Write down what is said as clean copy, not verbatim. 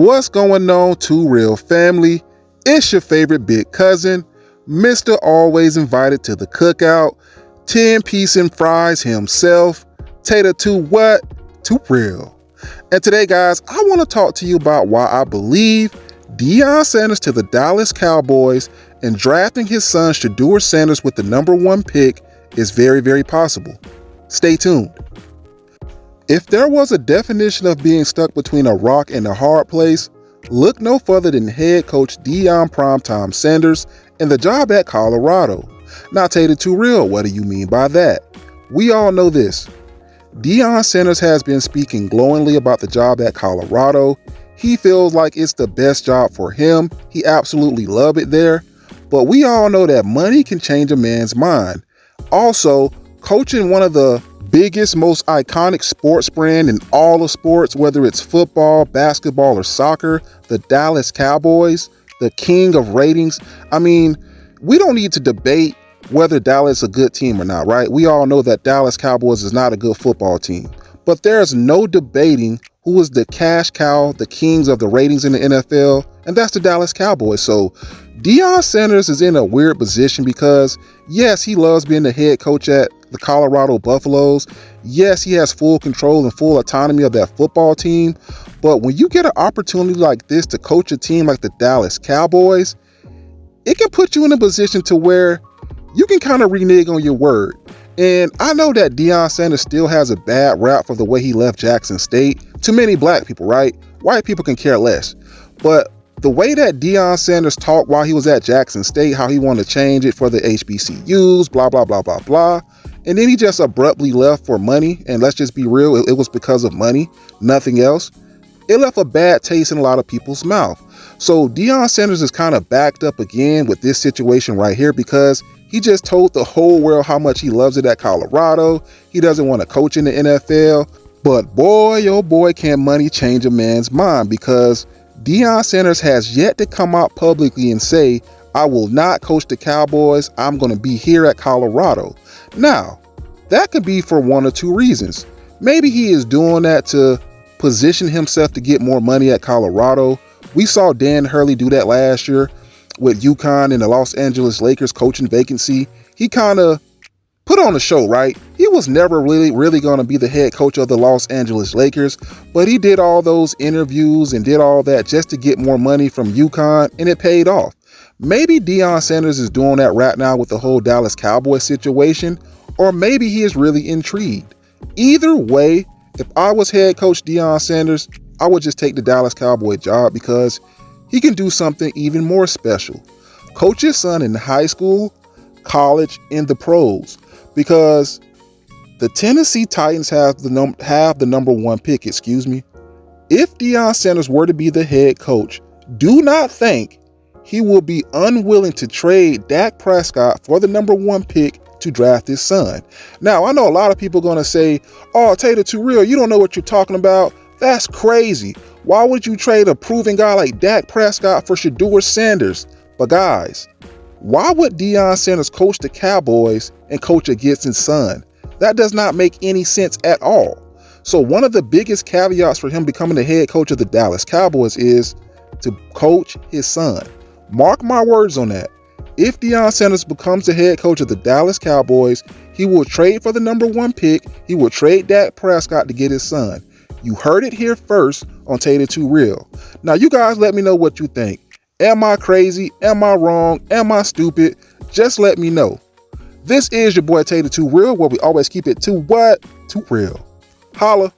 What's going on, Too Real family? It's your favorite big cousin, Mr. Always Invited to the Cookout, 10-piece and fries himself, Tater Too what? Too Real. And today, guys, I want to talk to you about why I believe Deion Sanders to the Dallas Cowboys and drafting his son Sheduer Sanders with the #1 pick is very, very possible. Stay tuned. If there was a definition of being stuck between a rock and a hard place, look no further than head coach Deion "PRIMETIME" Sanders and the job at Colorado. Now, Tater Too Real, what do you mean by that? We all know this. Deion Sanders has been speaking glowingly about the job at Colorado. He feels like it's the best job for him. He absolutely loves it there. But we all know that money can change a man's mind. Also, coaching one of the biggest, most iconic sports brand in all of sports, whether it's football, basketball, or soccer, the Dallas Cowboys, the king of ratings. I mean, we don't need to debate whether Dallas is a good team or not, right? We all know that Dallas Cowboys is not a good football team. But there's no debating who is the cash cow, the kings of the ratings in the NFL, and that's the Dallas Cowboys. So Deion Sanders is in a weird position because, yes, he loves being the head coach at the Colorado Buffaloes. Yes, he has full control and full autonomy of that football team. But when you get an opportunity like this to coach a team like the Dallas Cowboys, it can put you in a position to where you can kind of renege on your word. And I know that Deion Sanders still has a bad rap for the way he left Jackson State. To many black people, right? White people can care less. But the way that Deion Sanders talked while he was at Jackson State, how he wanted to change it for the HBCUs, blah, blah, blah, blah, blah. And then he just abruptly left for money. And let's just be real, it was because of money, nothing else. It left a bad taste in a lot of people's mouth. So Deion Sanders is kind of backed up again with this situation right here because he just told the whole world how much he loves it at Colorado. He doesn't want to coach in the NFL. But boy, oh boy, can money change a man's mind, because Deion Sanders has yet to come out publicly and say, I will not coach the Cowboys. I'm going to be here at Colorado. Now, that could be for one or two reasons. Maybe he is doing that to position himself to get more money at Colorado. We saw Dan Hurley do that last year with UConn and the Los Angeles Lakers coaching vacancy. He kind of put on a show, right? He was never really going to be the head coach of the Los Angeles Lakers, but he did all those interviews and did all that just to get more money from UConn, and it paid off. Maybe Deion Sanders is doing that right now with the whole Dallas Cowboys situation, or maybe he is really intrigued. Either way, if I was head coach Deion Sanders, I would just take the Dallas Cowboy job because he can do something even more special. Coach his son in high school, college, and the pros, because the Tennessee Titans have the #1 pick, If Deion Sanders were to be the head coach, do not think he will be unwilling to trade Dak Prescott for the #1 pick to draft his son. Now, I know a lot of people are going to say, oh, Tater Too Real, you don't know what you're talking about. That's crazy. Why would you trade a proven guy like Dak Prescott for Sheduer Sanders? But guys, why would Deion Sanders coach the Cowboys and coach against his son? That does not make any sense at all. So one of the biggest caveats for him becoming the head coach of the Dallas Cowboys is to coach his son. Mark my words on that. If Deion Sanders becomes the head coach of the Dallas Cowboys, he will trade for the #1 pick. He will trade Dak Prescott to get his son. You heard it here first on Tater Too Real. Now, you guys let me know what you think. Am I crazy? Am I wrong? Am I stupid? Just let me know. This is your boy Tater Too Real, where we always keep it too what? Too real. Holla.